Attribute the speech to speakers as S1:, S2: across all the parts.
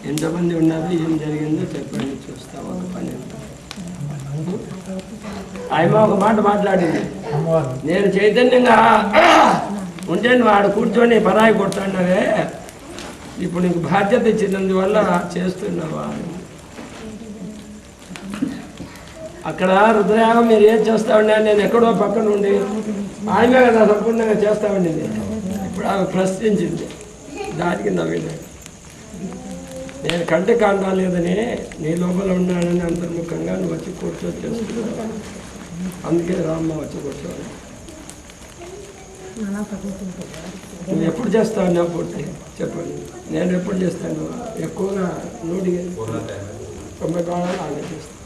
S1: ఎంతమంది ఉన్నారు, ఏం జరిగిందో చెప్పండి, చూస్తాం. ఒక పని ఆయన ఒక మాట మాట్లాడింది, నేను చైతన్యంగా ఉంటే వాడు కూర్చొని పరాయి కొట్టాడవే, ఇప్పుడు నీకు బాధ్యత ఇచ్చినందువల్ల చేస్తున్నావా. అక్కడ రుద్రయాగం మీరు ఏం చేస్తా ఉన్నా, నేను ఎక్కడో పక్కన ఉండి ఆయనే కదా సంపూర్ణంగా చేస్తా ఉండింది. ఇప్పుడు ఆమె ప్రశ్నించింది, దానికి నవ్వినాడు. నేను కంటి కాంటాలేదని నీ లోపల ఉన్నానని అంతర్ముఖంగా నువ్వు వచ్చి చేస్తున్నావు, అందుకే రామ్మ వచ్చి కూర్చోవాలి. నువ్వు ఎప్పుడు చేస్తావు నా పూర్తి చెప్పండి, నేను ఎప్పుడు చేస్తాను, ఎక్కువగా 190 కాలాలు ఆగే చేస్తాను.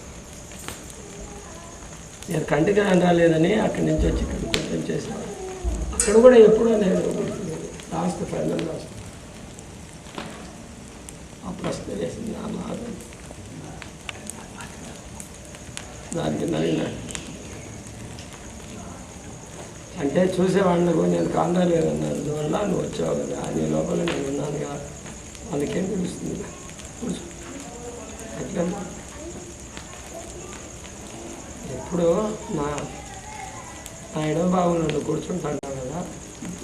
S1: నేను కంటికి రాలేదని అక్కడి నుంచి వచ్చి ఇక్కడ కొంచెం చేశాను. అక్కడ కూడా ఎప్పుడో నేను ఫైనల్ లాస్ట్ ఆ ప్రశ్న వేసింది ఆ మాట, దానికి నవ్వినాడు. అంటే చూసేవాళ్ళకు నేను కాండాలేదన్నారు, అందువల్ల నువ్వు వచ్చావు కదా, నీ లోపల నేను ఉన్నాను కదా, వాళ్ళకేం తెలుస్తుంది. ఎట్లా ఎప్పుడు నా ఎడమ భాగంలో నువ్వు కూర్చుంటాను కదా,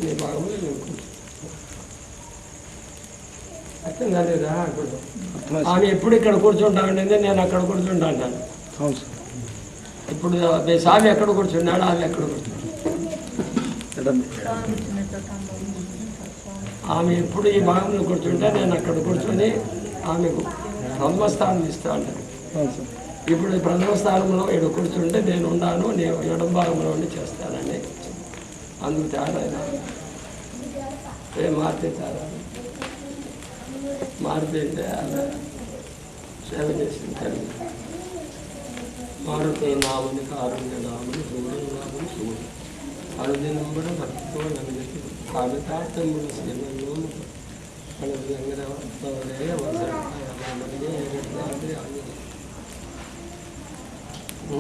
S1: నీ భాగంలో నేను కూర్చుంటాను. అర్థం కాలేదా? అప్పుడు ఆమె ఎప్పుడు ఇక్కడ కూర్చుంటా ఉండేది, నేను అక్కడ కూర్చుంటాను. ఇప్పుడు స్వామి ఎక్కడ కూర్చున్నాడు, ఆమె ఎక్కడ కూర్చున్నాడు. ఆమె ఎప్పుడు ఈ భాగంలో కూర్చుంటే నేను అక్కడ కూర్చొని ఆమెకు ప్రథమ స్థానం ఇస్తా ఉంటాను. ఇప్పుడు ప్రథమ స్థానంలో ఇక్కడ కూర్చుంటే నేను ఉన్నాను, నేను ఎడమ భాగంలో ఉండి చేస్తానని. అందుకు తేడా ఏ మార్తే తేడా మారితే ఆమె సేవ చేసింది తల్లి. మారుతే నాముని కారుణ్య నాముని సూర్యుడు నాముని సూర్యుడు అనుదినం కూడా భక్తితో నలుగురి కామితార్థములు శ్రీమల్లో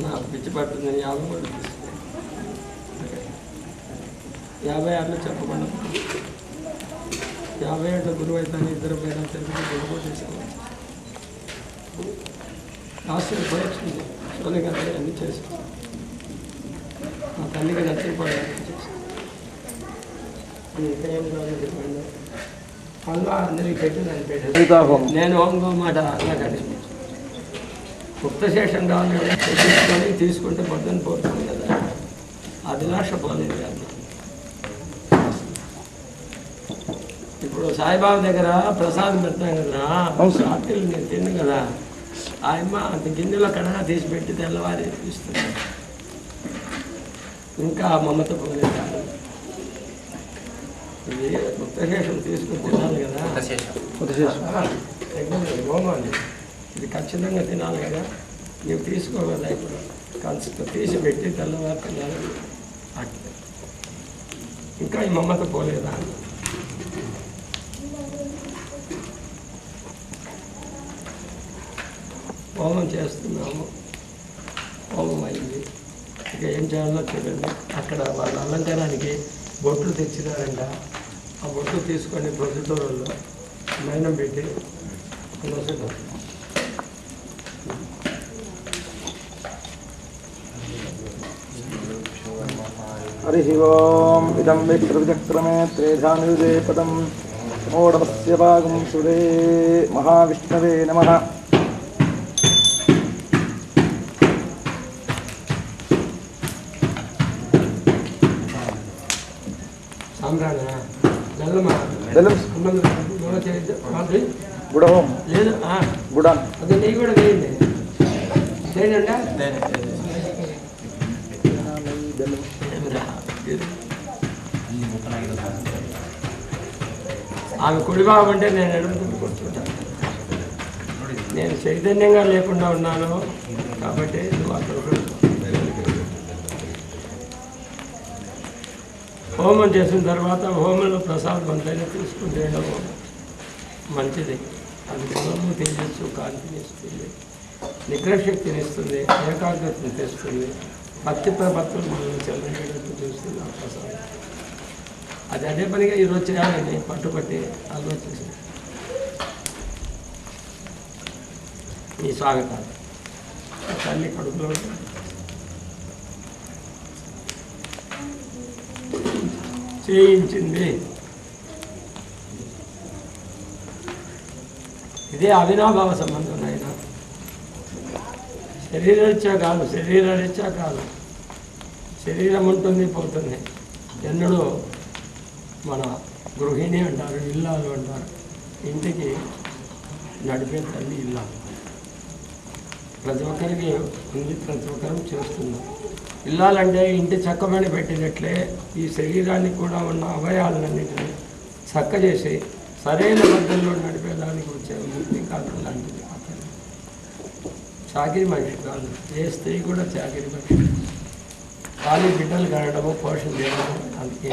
S1: నాకు పిచ్చి పట్టింది. 50 కూడా తీసుకున్నాను. 56లో చెప్పకుండా 57 గురువు అయితే ఇద్దరు పేరు తెలిసి గురువు చేసాము. ఆస్తులు పోయొచ్చింది, సోని గారు అన్నీ చేసి మా తల్లికి నచ్చిపోయాలని చేసి ఇంకేం కాదు చెప్పండి. అందులో అందరికి పెట్టి దాన్ని పెట్టాను. నేను ఇంకో మాట అలా కట్టింది, గుప్తశేషం కావాలని తీసుకుంటే పొద్దున పోతుంది కదా, అభిలాష పోలేదు కదా. ఇప్పుడు సాయిబాబా దగ్గర ప్రసాదం పెడతాం కదా, రాత్రులు నేను తిన్ను కదా, ఆయమ్మ అంత గిన్నెలో కడగా తీసి పెట్టి తెల్లవారి ఇస్తుంది. ఇంకా మమత పోలేదు. ఇది గుప్తశేషం తీసుకుని తినాలి కదా, హోమాన్ని ఇది ఖచ్చితంగా తినాలి కదా, నీవు తీసుకోగలదా. ఇప్పుడు కంచు తీసి పెట్టి తెల్లవారు తినాలి. ఇంకా ఈ మమత పోలేదా. హోమం చేస్తున్నాము, హోమం అయింది. ఇక ఏం చేయాలో చూడండి. అక్కడ వాళ్ళ అలంకారానికి బొట్లు తెచ్చినారంట. ఆ బొట్లు తీసుకొని ప్రొద్దుటూరులో మైనం పెట్టి
S2: హరి ఓం ఇదం విక్రమే త్రేధానుదే పదం మోడమస్య భాగం సురే మహావిష్ణవే నమః. గుడహోం
S1: లేదు
S2: గుడాన్
S1: అదే నెయ్యి కూడా వేయండి. చేయండి. ఆమె కుడిభాగం అంటే నేను ఎడుముతుంది కూర్చుంటాను. నేను చైతన్యంగా లేకుండా ఉన్నాను కాబట్టి నువ్వు అక్కడ హోమం చేసిన తర్వాత హోమంలో ప్రసాదం అంతైనా తీసుకుంటే మంచిది. అది గుణము తేజస్సు కాంతిని ఇస్తుంది, నిగ్రహశక్తిని ఇస్తుంది, ఏకాగ్రతను తెస్తుంది, భక్తి ప్రపత్తులు మనల్ని చెల్లగట్టు చూస్తుంది ఆ ప్రసాదం. అది అదే పనిగా ఈరోజు చేయాలని పట్టుబట్టి ఆలోచించింది. ఈ స్వాగతాలు తల్లి కడుపులో చేయించింది. ఇదే అవినాభావ సంబంధం ఆయన. శరీరరీత్యా కాదు. శరీరం ఉంటుంది పోతుంది. ఎన్నడూ మన గృహిణి అంటారు, ఇల్లాలు అంటారు. ఇంటికి నడిపే తల్లి ఇల్లాలు. ప్రతి ఒక్కరికి ఉంది, ప్రతి ఒక్కరం చేస్తున్నాం. ఇల్లాలంటే ఇంటి చక్కమని పెట్టినట్లే ఈ శరీరానికి కూడా ఉన్న అవయవాలన్నింటినీ చక్క చేసి సరైన పద్ధతిలో నడిపేదానికి వచ్చే ముక్తి కాదు లాంటిది. చాకిరి మనిషి కాదు. ఏ స్త్రీ కూడా చాకిరి మనిషి. ఖాళీ బిడ్డలు కనడము, పోషణ చేయడము, అందుకే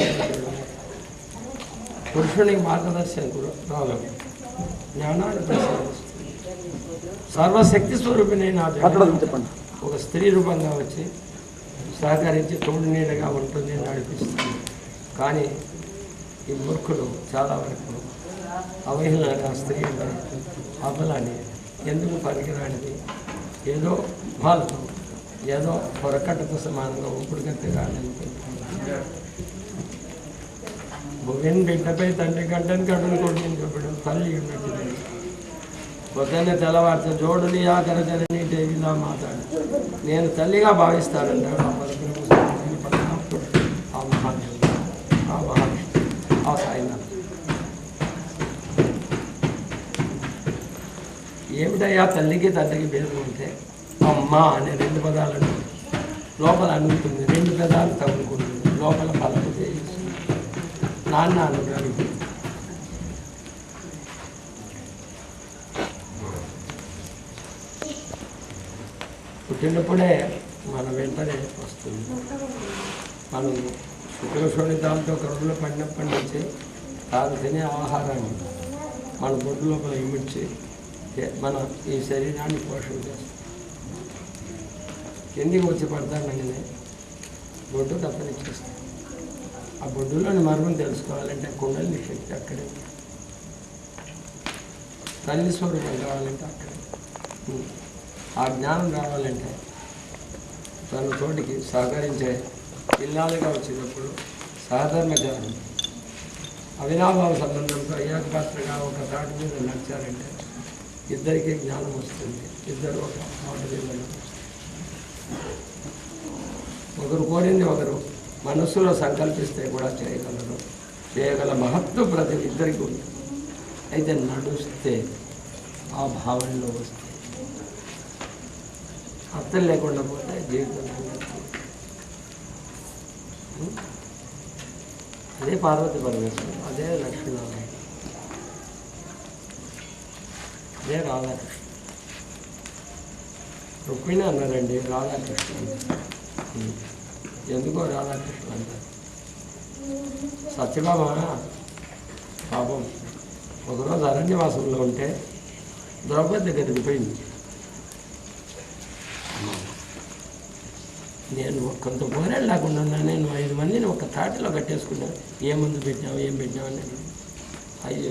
S1: పురుషునికి మార్గదర్శకుడు రాగం, జ్ఞానాన్ని ప్రసాదిస్తుంది. సర్వశక్తి స్వరూపిణైన చెప్పండి ఒక స్త్రీ రూపంగా వచ్చి సహకరించి తోడు నీడగా ఉంటుంది, నడిపిస్తుంది. కానీ ఈ మూర్ఖులు చాలా వరకు అవహేళనగా స్త్రీ అబలని, ఎందుకు పనికిరానిది, ఏదో వాళ్ళతో ఏదో పొరకట్టతో సమానంగా ఊపిరిగత్తగా అనుకుంటున్నారు. భువిన్ బిడ్డపై తండ్రి గంటని గడుని కొడుకుని చెప్పడం తల్లి ఉన్నట్టు పొద్దున్నే తెల్లవారితే జోడుని ఆకరచని దేవిలా మాట్లాడు నేను తల్లిగా భావిస్తానంటాడు. ఆ పరబ్రహ్మ ఆ మహాదేవుడు, ఆ మహావిష్ణు, ఆ సాయినాథ్. ఏమిటయ్యా తల్లికి తండ్రికి భేదం ఉంటే అమ్మ అనే రెండు పదాలను లోపల అనుకుంటుంది, రెండు పదాలు తగులుకుంటుంది, లోపల పలుకు చేస్తుంది. నాన్న అనుగ్రహించింది. పుట్టినప్పుడే మన వెంటనే వస్తుంది. మనం శుక్రశోణితాలతో కడుపులో పడినప్పటి నుంచి తాను తినే ఆహారాన్ని మన బొడ్డు లోపల ఇమిడ్చి మన ఈ శరీరాన్ని పోషణ చేస్తాం. కిందికి వచ్చి పడతానని బొడ్డు కప్పనిచ్చేస్తాం. ఆ బొడ్డులోని మరుగును తెలుసుకోవాలంటే కుండలిని శక్తి అక్కడే, తల్లి స్వరూపం కావాలంటే అక్కడే, ఆ జ్ఞానం రావాలంటే తన తోటికి సహకరించే ఇల్లాలుగా వచ్చినప్పుడు సహధర్మచారం అవినాభావ సంబంధంతో ఏకపాత్రగా ఒక తాటి మీద నడిచారంటే ఇద్దరికి జ్ఞానం వస్తుంది. ఇద్దరు ఒక మాట మీద ఒకరు కోరింది ఒకరు మనస్సులో సంకల్పిస్తే కూడా చేయగల మహత్వ ప్రతి ఇద్దరికి ఉంది. అయితే నడుస్తే ఆ భావనలో వస్తే అర్థం లేకుండా పోతే జీవితం అదే పార్వతి పరమేశ్వరుడు, అదే లక్ష్మీనారాయణ, అదే రాధాకృష్ణ. రుక్మిణి అన్నారండి, రాధాకృష్ణ ఎందుకో రాధాకృష్ణ అంటారు. సత్యభామ పాపం ఒకరోజు అరణ్యవాసంలో ఉంటే ద్రౌపది దగ్గరికి పోయింది. నేను కొంత పోరాడు లేకుండా నేను 5 మందిని ఒక తాటిలో కట్టేసుకున్నాను. ఏ మందు పెట్టావు, ఏం పెట్టావు అని. అయ్యో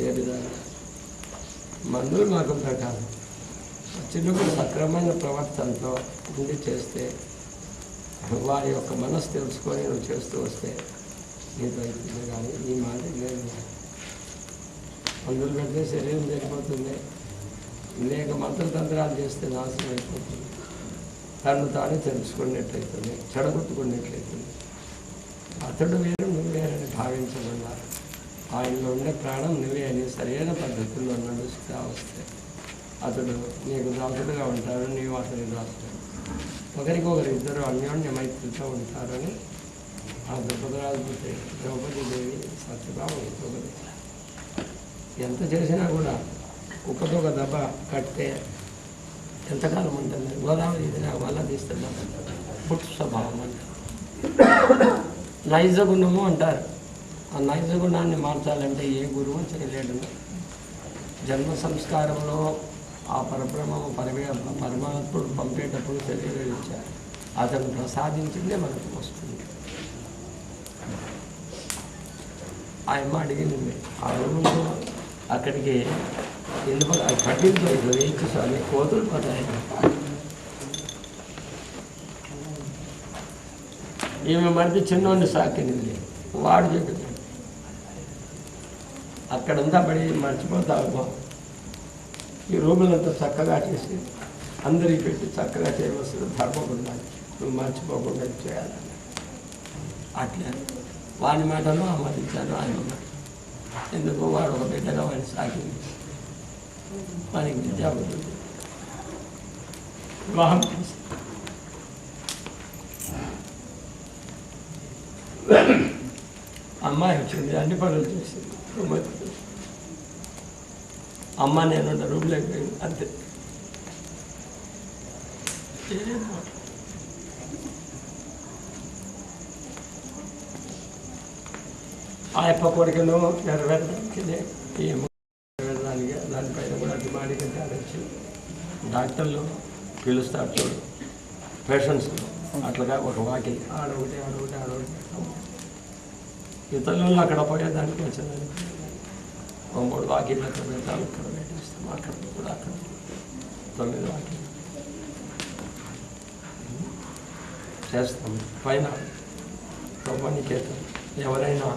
S1: ఏదిదా మందులు మాకంతా కాదు, చిన్నప్పుడు సక్రమైన ప్రవర్తనతో ఉండి చేస్తే వారి యొక్క మనసు తెలుసుకొని నువ్వు చేస్తూ వస్తే నీతో అవుతుంది. కానీ నీ మాట లేదు. మందులు పెడితే శరీరం జరిగిపోతుంది, అనేక మంత్రతంత్రాలు చేస్తే నాశనం అయిపోతుంది. తను తానే తెలుసుకున్నట్లయితుంది, చెడగొట్టుకున్నట్లయితుంది. అతడు వేరు నువ్వు వేరని భావించకుండా ఆయనలో ఉండే ప్రాణం నువ్వే అని సరైన పద్ధతుల్లో నడుస్తూ వస్తే అతడు నీకు దాసుడుగా ఉంటాడు, నీవు అతని దాసుడు. ఒకరికొకరు ఇద్దరు అన్యోన్య మైత్రితో ఉంటారని ఆ ద్రౌపది ద్రౌపదీదేవి సత్యభామ ద్రౌపది ఎంత చేసినా కూడా ఉప్పతో ఒక దెబ్బ కట్టే ఎంతకాలం ఉంటుంది. గోదావరి ఇది నాకు వల్ల తీస్తున్నాం పుట్ స్వభావం అంటారు, నైజ గుణము అంటారు. ఆ నైజ గుణాన్ని మార్చాలంటే ఏ గురువు చేయలేడు. జన్మ సంస్కారంలో ఆ పరబ్రహ్మము పరమాత్ముడు పంపేటప్పుడు శరీరం ఇచ్చారు. అతను ప్రసాదించిందే మనకు వస్తుంది. ఆయమ్మ అడిగింది, ఆ రోజు అక్కడికి వెళ్ళిపోయి అది కట్టింతో ఇట్లా వేయించి స్వామి కోతులు పోతాయి. ఈమె మరిది చిన్నోడిని సాకింది, వాడు చెప్పింది అక్కడంతా పడి మర్చిపోతావు. ఈ రూములంతా చక్కగా చేసి అందరికి పెట్టి చక్కగా చేయవలసిన ధర్మకుండా నువ్వు మర్చిపోకుండా చేయాలని అట్లా వాని మాటలు ఆమోదించాను. ఆయన ఎందుకు వాడు ఒక బిడ్డగా వాడిని సాకింది, వానికి విద్యాబుద్ధి వివాహం చేసి అమ్మాయి వచ్చింది, అన్ని పనులు చేసింది. అమ్మ నేను రూమ్లోకి పోయింది అంతే. ఆ యొక్క కోరికను నెరవేరడానికి ఏమో నెరవేరడానికి దానిపైన కూడా డిమాండ్కి తేడొచ్చి డాక్టర్లు పిలుస్తారు చూడు పేషెంట్స్ అట్లాగా ఒక వాకిలి ఆడొకటి ఇతరులు అక్కడ పోయేదానికి వచ్చేదానికి 3 వాకిళ్ళు అక్కడ పెడతాం, ఇక్కడ పెట్టేస్తాం, అక్కడ కూడా అక్కడ 9 వాకిళ్ళు చేస్తాం. పైన పనిచేస్తాం. ఎవరైనా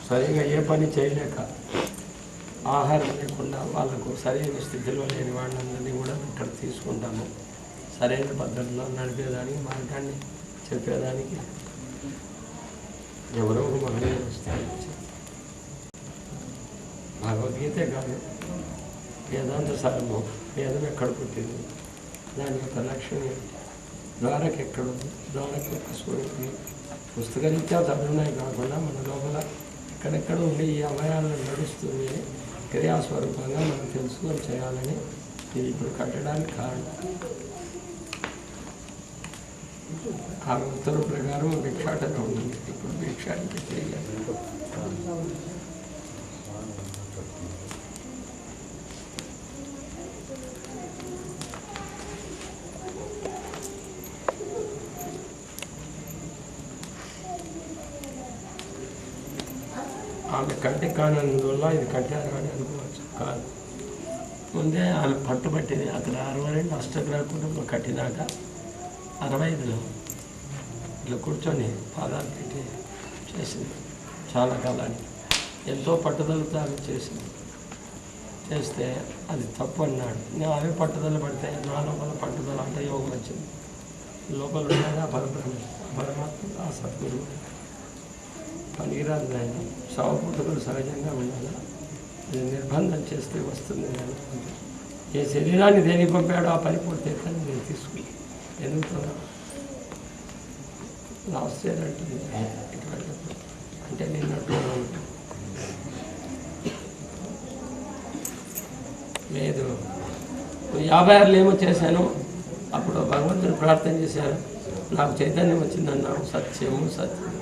S1: సరిగా ఏ పని చేయలేక ఆహారం లేకుండా వాళ్ళకు సరైన స్థితిలో లేని వాళ్ళందరినీ కూడా ఇక్కడ తీసుకుంటాము. సరైన పద్ధతిలో నడిపేదానికి మార్గాన్ని చెప్పేదానికి ఎవరో ఒక మహనీయులు వస్తారు. భగవద్గీతే కాదు, వేదాంత సారము, వేదం ఎక్కడ పుట్టింది, దాని యొక్క లక్ష్యం ఏంటి, ద్వారక ఎక్కడుంది, ద్వారక యొక్క స్వరూపం పుస్తకరీత్యా చదువున్నాయి కాకుండా మన లోపల ఎక్కడెక్కడ ఉండి ఈ అభయాలను నడుస్తుంది క్రియాస్వరూపంగా మనం తెలుసుకొని చేయాలని ఇది ఇప్పుడు కట్టడానికి కారణం. ఆ ఉత్తర్వు ప్రకారం భిక్షాటన ఉంటుంది. ఇప్పుడు భిక్షానికి చేయాలి. ఆమె కంటి కానందువల్ల ఇది కట్టారు అని అనుకోవచ్చు. కాదు, ముందే ఆమె పట్టుబట్టింది. అక్కడ 62 అష్టగ్రహ కుటుంబం కట్టినాక 65లో ఇట్లా కూర్చొని పాదాలు పెట్టి చేసింది. చాలా కాలానికి ఎంతో పట్టుదలతో ఆమె చేసింది. చేస్తే అది తప్పు అన్నాడు. నేను ఆమె పట్టుదల పడితే నా లోపల పట్టుదల అంటే యోగం వచ్చింది. లోపల ఉండగా పరమాత్మ ఆ సద్గురువు పనికిరాదు. ఆయన శవపుట్టుకలు సహజంగా ఉండాలి. అది నిర్బంధం చేస్తే వస్తుంది. ఏ శరీరాన్ని దేనికి పంపాడో ఆ పని పూర్తి కానీ నేను తీసుకుని ఎందుకు లాస్ట్ ఇయర్ అంటుంది ఇటువంటి అంటే నిన్నట్టు లేదు 56 ఏమో చేశాను. అప్పుడు భగవంతుని ప్రార్థన చేశాను, నాకు చైతన్యం వచ్చిందన్నావు. సత్యము సత్యం